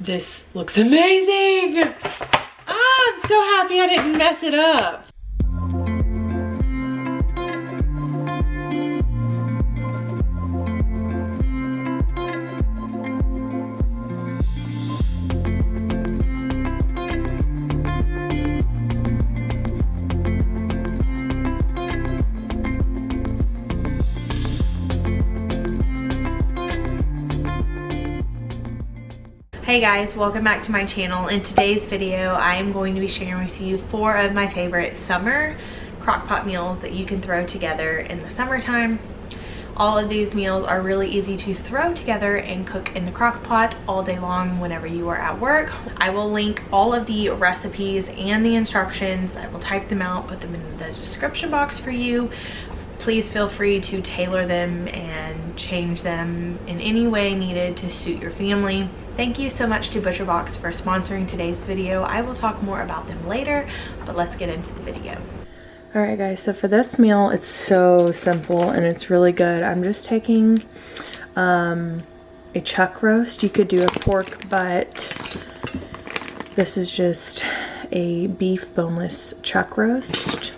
This looks amazing. Ah, I'm so happy I didn't mess it up. Hey guys, welcome back to my channel. In today's video, I am going to be sharing with you 4 of my favorite summer crockpot meals that you can throw together in the summertime. All of these meals are really easy to throw together and cook in the crockpot all day long whenever you are at work. I will link all of the recipes and the instructions. I will type them out, put them in the description box for you. Please feel free to tailor them and change them in any way needed to suit your family. Thank you so much to ButcherBox for sponsoring today's video. I will talk more about them later, but let's get into the video. All right guys, so for this meal, it's so simple and it's really good. I'm just taking a chuck roast. You could do a pork butt. This is just a beef boneless chuck roast.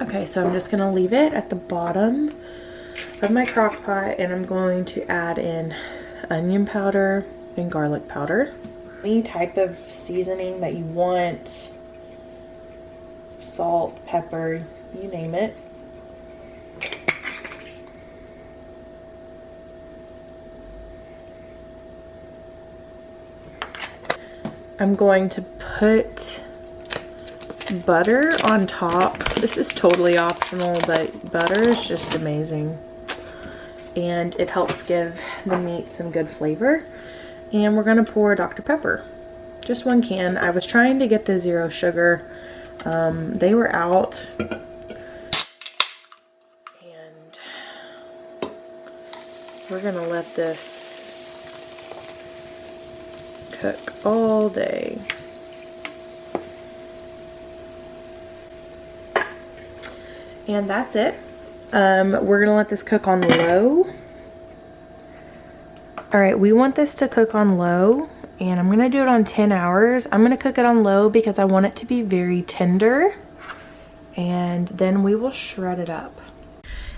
Okay, so I'm just gonna leave it at the bottom of my crock pot and I'm going to add in onion powder and garlic powder. Any type of seasoning that you want, salt, pepper, you name it. I'm going to put butter on top. This is totally optional, but butter is just amazing and it helps give the meat some good flavor. And we're gonna pour Dr. Pepper, just 1 can. I was trying to get the 0 sugar. They were out, and we're gonna let this cook all day. And that's it. We're gonna let this cook on low. All right, we want this to cook on low, and I'm gonna do it on 10 hours. I'm gonna cook it on low because I want it to be very tender, and then we will shred it up.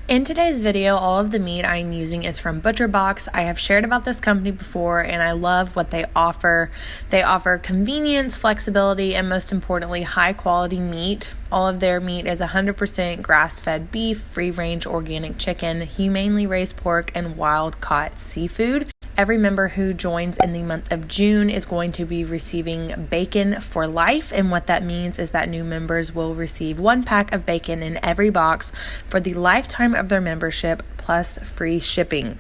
In today's video, all of the meat I'm using is from ButcherBox. I have shared about this company before and I love what they offer. They offer convenience, flexibility, and most importantly, high quality meat. All of their meat is 100% grass-fed beef, free-range organic chicken, humanely raised pork, and wild-caught seafood. Every member who joins in the month of June is going to be receiving bacon for life, and what that means is that new members will receive 1 pack of bacon in every box for the lifetime of their membership, plus free shipping.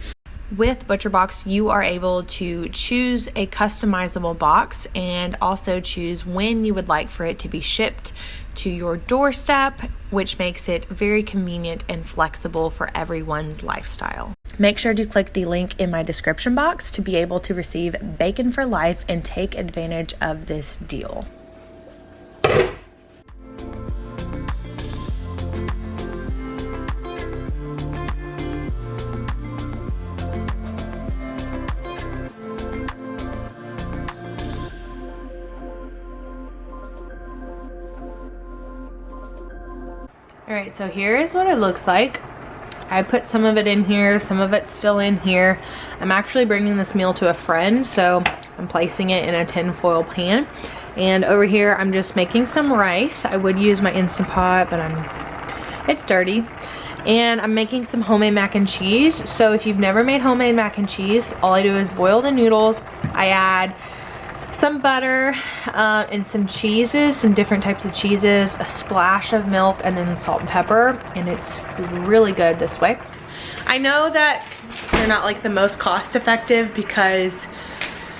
With ButcherBox, you are able to choose a customizable box and also choose when you would like for it to be shipped to your doorstep, which makes it very convenient and flexible for everyone's lifestyle. Make sure to click the link in my description box to be able to receive bacon for life and take advantage of this deal. Alright, so here is what it looks like. I put some of it in here, some of it's still in here. I'm actually bringing this meal to a friend, so I'm placing it in a tin foil pan. And over here, I'm just making some rice. I would use my Instant Pot, but it's dirty. And I'm making some homemade mac and cheese. So if you've never made homemade mac and cheese, all I do is boil the noodles. I add some butter and some cheeses, some different types of cheeses, a splash of milk, and then salt and pepper, and it's really good this way. I know that they're not like the most cost effective because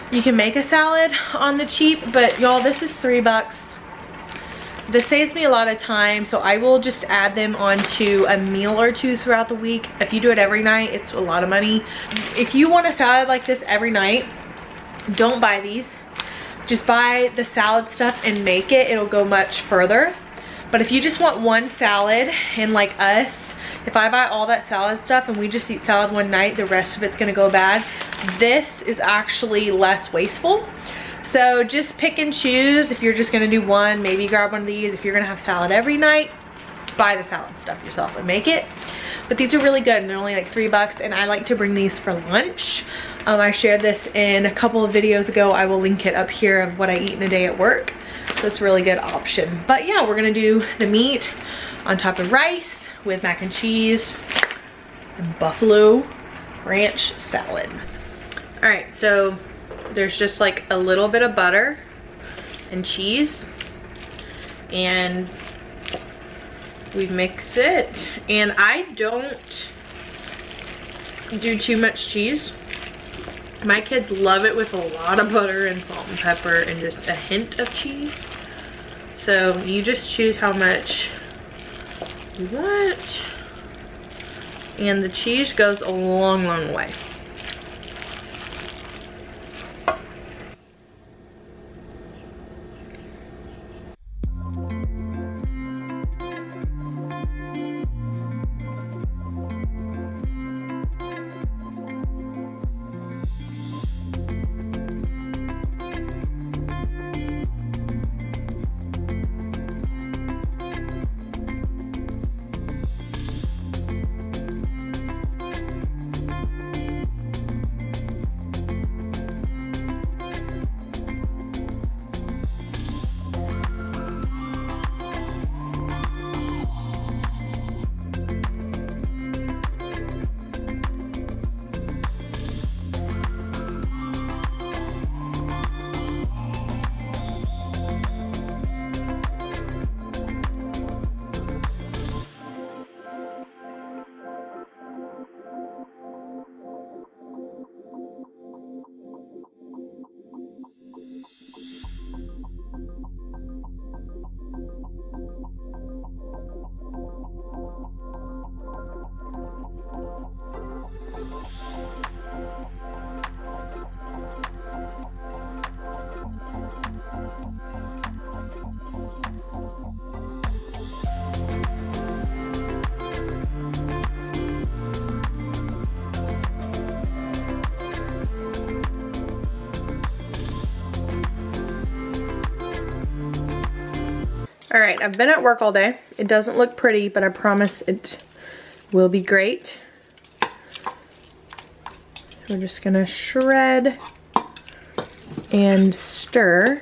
you can make a salad on the cheap, but y'all, this is $3. This saves me a lot of time, so I will just add them onto a meal or 2 throughout the week. If you do it every night, it's a lot of money. If you want a salad like this every night, don't buy these. Just buy the salad stuff and make it. It'll go much further. But if you just want one salad, and like us, if I buy all that salad stuff and we just eat salad one night, the rest of it's gonna go bad. This is actually less wasteful. So just pick and choose. If you're just gonna do one, maybe grab one of these. If you're gonna have salad every night, buy the salad stuff yourself and make it. But these are really good and they're only like $3, and I like to bring these for lunch. I shared this in a couple of videos ago. I will link it up here of what I eat in a day at work. So it's a really good option. But yeah, we're gonna do the meat on top of rice with mac and cheese and buffalo ranch salad. All right, so there's just like a little bit of butter and cheese, and we mix it. And I don't do too much cheese. My kids love it with a lot of butter and salt and pepper and just a hint of cheese. So you just choose how much you want. And the cheese goes a long, long way. All right, I've been at work all day. It doesn't look pretty, but I promise it will be great. We're just gonna shred and stir.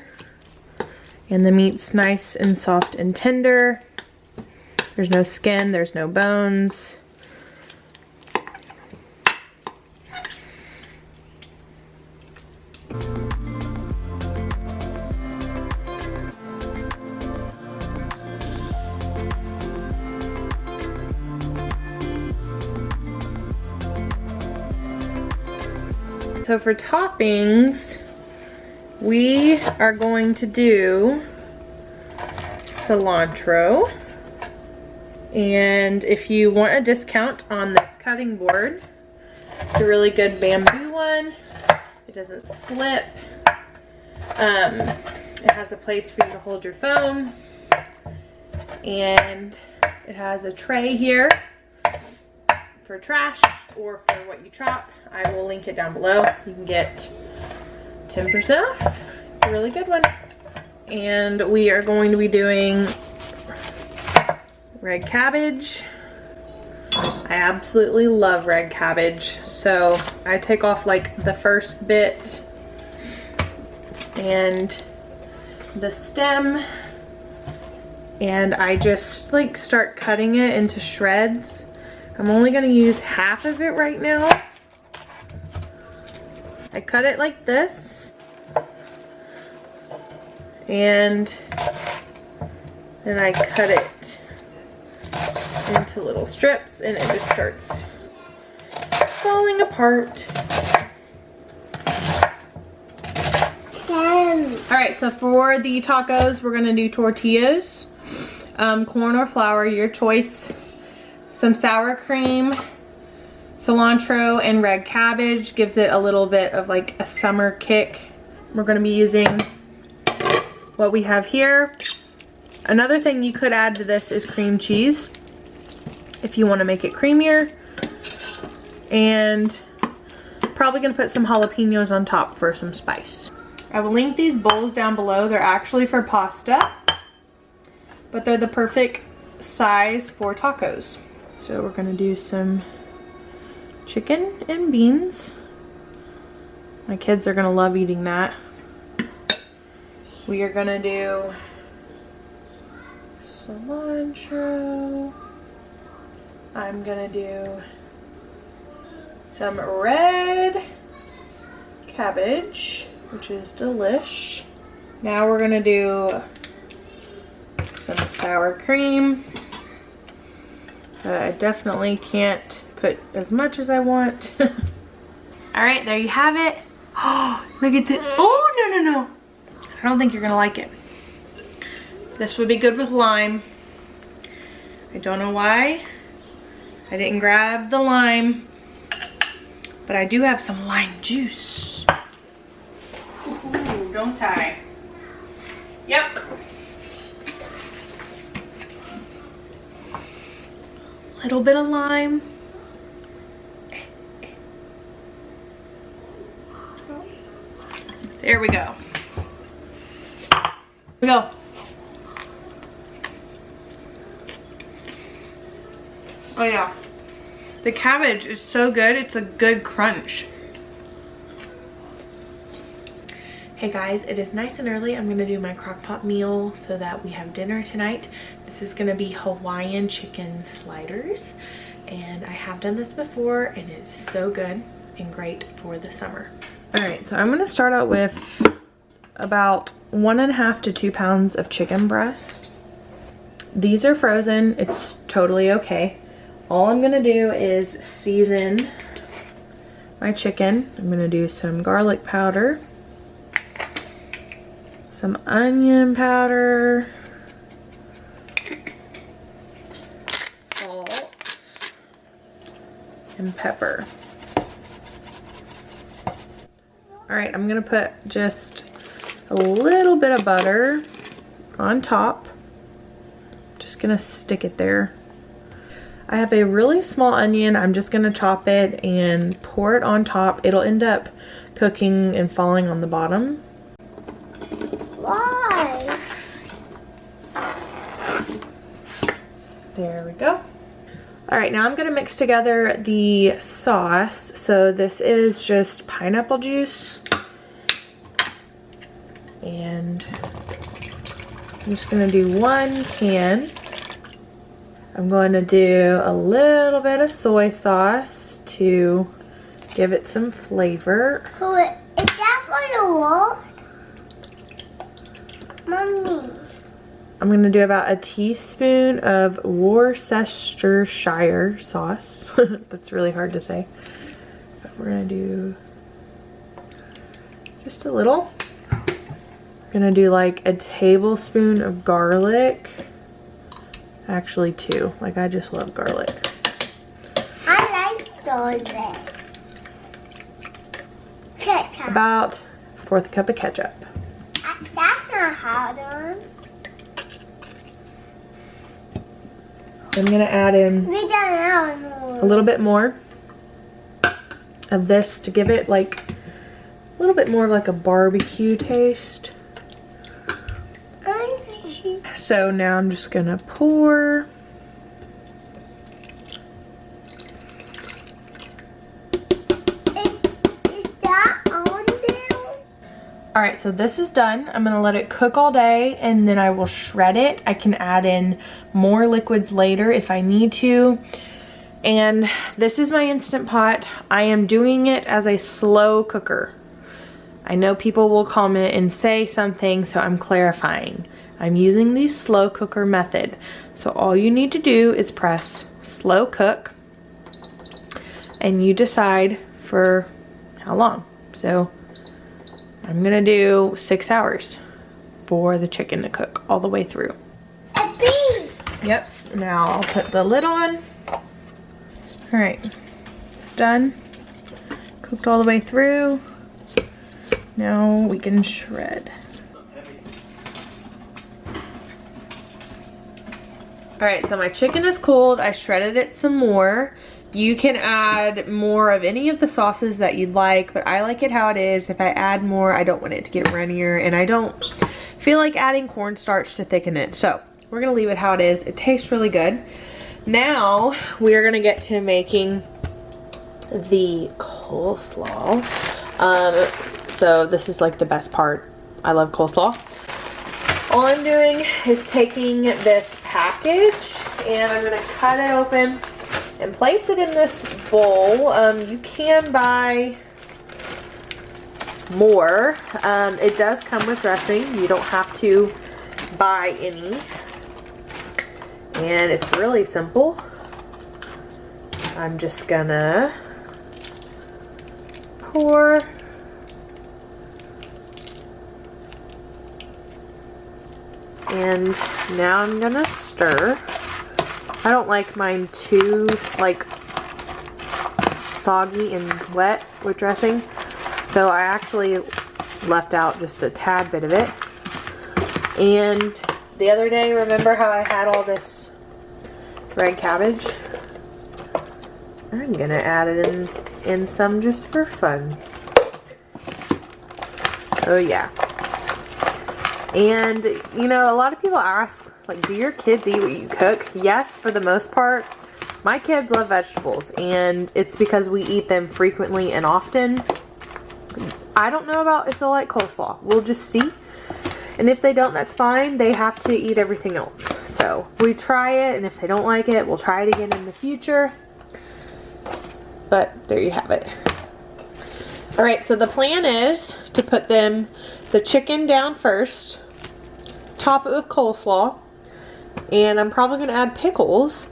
And the meat's nice and soft and tender. There's no skin, there's no bones. So for toppings, we are going to do cilantro. And if you want a discount on this cutting board, it's a really good bamboo one. It doesn't slip. It has a place for you to hold your phone. And it has a tray here for trash or for what you chop. I will link it down below. You can get 10% off. It's a really good one. And we are going to be doing red cabbage. I absolutely love red cabbage. So I take off like the first bit and the stem, and I just like start cutting it into shreds. I'm only gonna use half of it right now. I cut it like this, and then I cut it into little strips, and it just starts falling apart. Alright, so for the tacos, we're gonna do tortillas, corn or flour, your choice, some sour cream, cilantro, and red cabbage. Gives it a little bit of like a summer kick. We're gonna be using what we have here. Another thing you could add to this is cream cheese. if you want to make it creamier. And probably gonna put some jalapenos on top for some spice. I will link these bowls down below. They're actually for pasta, but they're the perfect size for tacos. So we're gonna do some chicken and beans. My kids are gonna love eating that. We are gonna do cilantro. I'm gonna do some red cabbage, which is delish. Now we're gonna do some sour cream. I definitely can't put as much as I want. All right, there you have it. Oh, look at this. Oh, no. I don't think you're gonna like it. This would be good with lime. I don't know why I didn't grab the lime, but I do have some lime juice. Ooh, don't I? Yep. Little bit of lime. There we go. Here we go. Oh yeah. The cabbage is so good. It's a good crunch. Hey guys, it is nice and early. I'm gonna do my Crockpot meal so that we have dinner tonight. This is gonna be Hawaiian chicken sliders. And I have done this before and it's so good and great for the summer. All right, so I'm gonna start out with about 1.5 to 2 pounds of chicken breast. These are frozen, it's totally okay. All I'm gonna do is season my chicken. I'm gonna do some garlic powder, some onion powder, salt, and pepper. All right, I'm gonna put just a little bit of butter on top. Just gonna stick it there. I have a really small onion. I'm just gonna chop it and pour it on top. It'll end up cooking and falling on the bottom. Why? There we go. All right, now I'm gonna mix together the sauce. So this is just pineapple juice. And I'm just gonna do 1 can. I'm going to do a little bit of soy sauce to give it some flavor. Who is that for the wall? Mommy. I'm going to do about a teaspoon of Worcestershire sauce. That's really hard to say. But we're going to do just a little. I'm going to do like a tablespoon of garlic. Actually 2. Like, I just love garlic. I like garlic. Ketchup. About 1/4 cup of ketchup. That's not hard on. I'm gonna add in We don't know. a little bit more of this to give it like a little bit more of like a barbecue taste. So now I'm just gonna pour. Is that on there? All right, so this is done. I'm gonna let it cook all day and then I will shred it. I can add in more liquids later if I need to. And this is my Instant Pot. I am doing it as a slow cooker. I know people will comment and say something, so I'm clarifying. I'm using the slow cooker method. So all you need to do is press slow cook and you decide for how long. So I'm gonna do 6 hours for the chicken to cook all the way through. A bee. Yep, now I'll put the lid on. All right, it's done. Cooked all the way through. Now we can shred. All right, so my chicken is cooled. I shredded it some more. You can add more of any of the sauces that you'd like, but I like it how it is. If I add more, I don't want it to get runnier, and I don't feel like adding cornstarch to thicken it. So we're gonna leave it how it is. It tastes really good. Now we are gonna get to making the coleslaw. So this is like the best part. I love coleslaw. All I'm doing is taking this package and I'm gonna cut it open and place it in this bowl. You can buy more. It does come with dressing. You don't have to buy any. And it's really simple. I'm just gonna pour and now I'm gonna stir. I don't like mine too like soggy and wet with dressing, so I actually left out just a tad bit of it. And the other day, remember how I had all this red cabbage? I'm gonna add it in some just for fun. Oh yeah. And you know, a lot of people ask, like, do your kids eat what you cook? Yes, for the most part. My kids love vegetables, and it's because we eat them frequently and often. I don't know about if they'll like coleslaw. We'll just see. And if they don't, that's fine. They have to eat everything else. So we try it, and if they don't like it, we'll try it again in the future. But there you have it. All right, so the plan is to put the chicken down first, top it with coleslaw, and I'm probably gonna add pickles.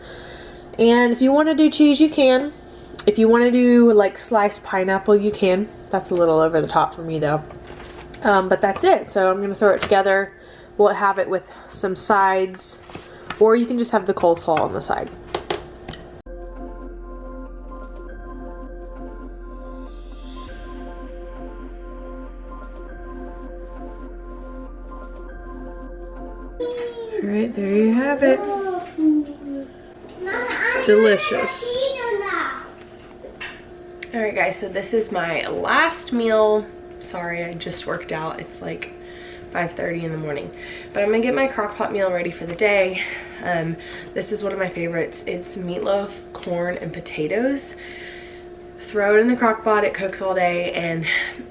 And if you want to do cheese, you can. If you want to do like sliced pineapple, you can. That's a little over the top for me though. But that's it. So I'm gonna throw it together. We'll have it with some sides, or you can just have the coleslaw on the side. All right, there you have it. It's delicious. All right, guys, so this is my last meal. Sorry, I just worked out. It's like 5:30 in the morning. But I'm gonna get my Crockpot meal ready for the day. This is one of my favorites. It's meatloaf, corn, and potatoes. Throw it in the Crockpot, it cooks all day, and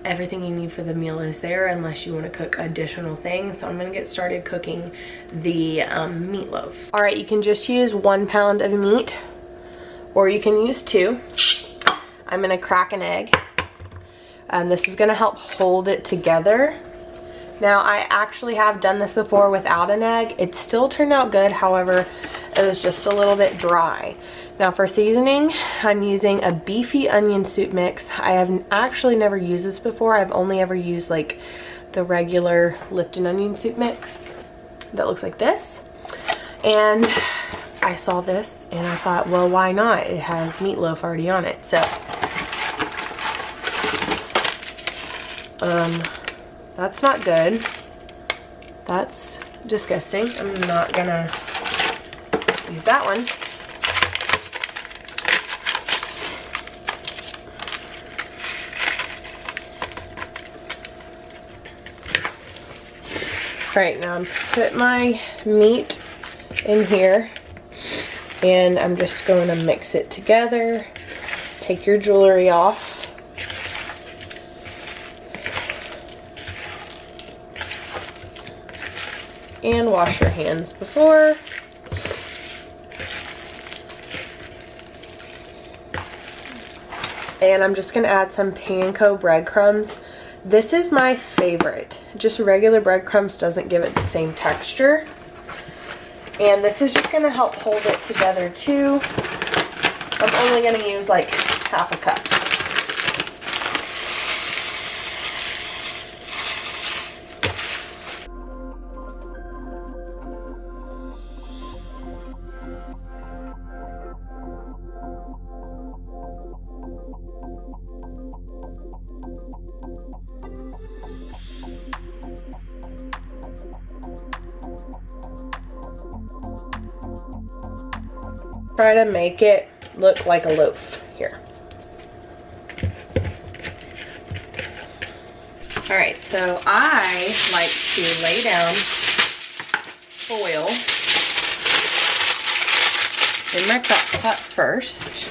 everything you need for the meal is there unless you want to cook additional things. So I'm gonna get started cooking the meatloaf. All right, you can just use 1 pound of meat, or you can use 2. I'm gonna crack an egg. This is gonna help hold it together. Now, I actually have done this before without an egg. It still turned out good, however, it was just a little bit dry. Now for seasoning, I'm using a beefy onion soup mix. I have actually never used this before. I've only ever used like the regular Lipton onion soup mix that looks like this. And I saw this and I thought, well, why not? It has meatloaf already on it, so. That's not good. That's disgusting. I'm not gonna use that one. All right, now I'm put my meat in here and I'm just going to mix it together. Take your jewelry off. And wash your hands before. And I'm just gonna add some panko breadcrumbs. This is my favorite. Just regular breadcrumbs doesn't give it the same texture. And this is just gonna help hold it together too. I'm only gonna use like half a cup. Try to make it look like a loaf here. All right, so I like to lay down foil in my crock pot first.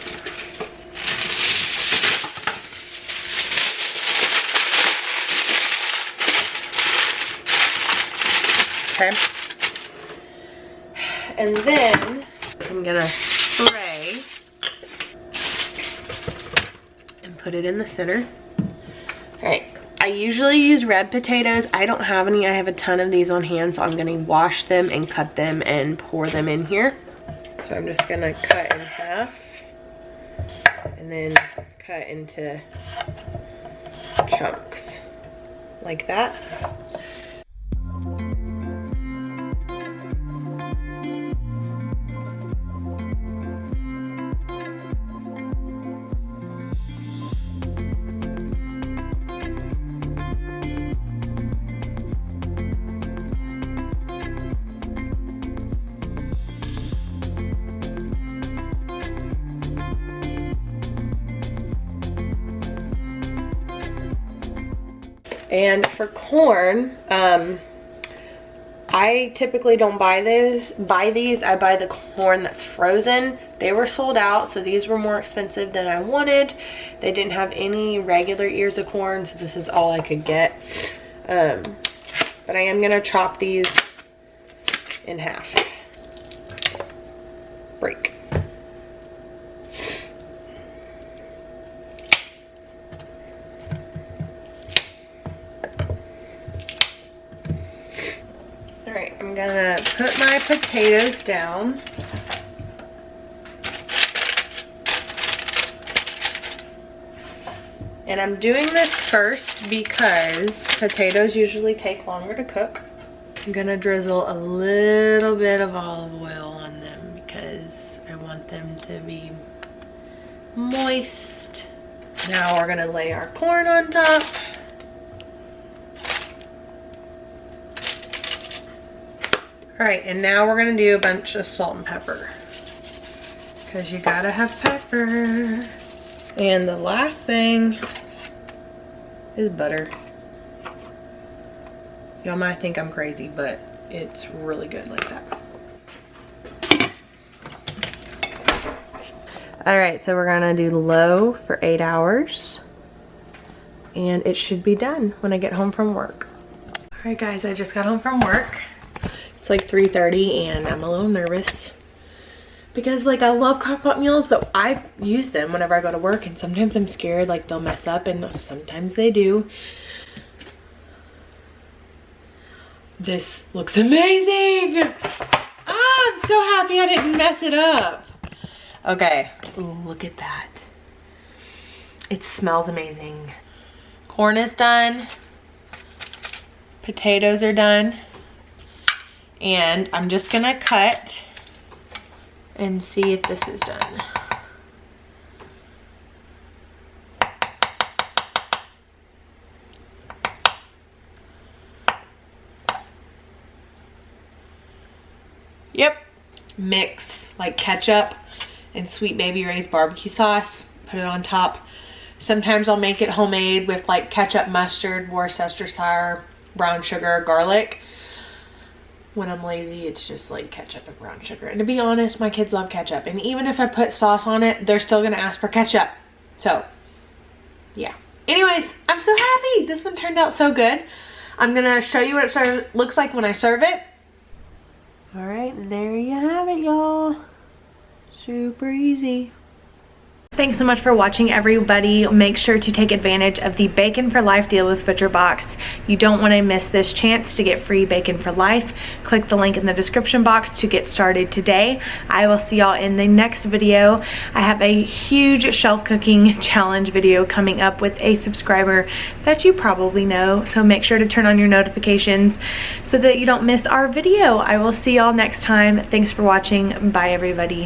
Okay. And then I'm gonna spray and put it in the center. All right, I usually use red potatoes. I don't have any. I have a ton of these on hand, so I'm gonna wash them and cut them and pour them in here. So I'm just gonna cut in half and then cut into chunks like that. And for corn, I typically don't buy these. I buy the corn that's frozen. They were sold out, so these were more expensive than I wanted. They didn't have any regular ears of corn, so this is all I could get. But I am gonna chop these in half. Break. I'm gonna put my potatoes down. And I'm doing this first because potatoes usually take longer to cook. I'm gonna drizzle a little bit of olive oil on them because I want them to be moist. Now we're gonna lay our corn on top. All right, and now we're gonna do a bunch of salt and pepper because you gotta have pepper. And the last thing is butter. Y'all might think I'm crazy, but it's really good like that. All right, so we're gonna do low for 8 hours and it should be done when I get home from work. All right guys, I just got home from work. It's like 3:30 and I'm a little nervous because like I love Crockpot meals, but I use them whenever I go to work and sometimes I'm scared like they'll mess up, and sometimes they do. This looks amazing. I'm so happy I didn't mess it up. Okay, ooh, look at that. It smells amazing. Corn is done. Potatoes are done. And I'm just gonna cut and see if this is done. Yep. Mix like ketchup and Sweet Baby Ray's barbecue sauce. Put it on top. Sometimes I'll make it homemade with like ketchup, mustard, Worcestershire, brown sugar, garlic. When I'm lazy, it's just like ketchup and brown sugar. And to be honest, my kids love ketchup. And even if I put sauce on it, they're still gonna ask for ketchup. So, yeah. Anyways, I'm so happy. This one turned out so good. I'm gonna show you what it looks like when I serve it. All right, there you have it, y'all. Super easy. Thanks so much for watching, everybody. Make sure to take advantage of the Bacon for Life deal with ButcherBox. You don't want to miss this chance to get free bacon for life. Click the link in the description box to get started today. I will see y'all in the next video. I have a huge shelf cooking challenge video coming up with a subscriber that you probably know, so make sure to turn on your notifications so that you don't miss our video. I will see y'all next time. Thanks for watching. Bye, everybody.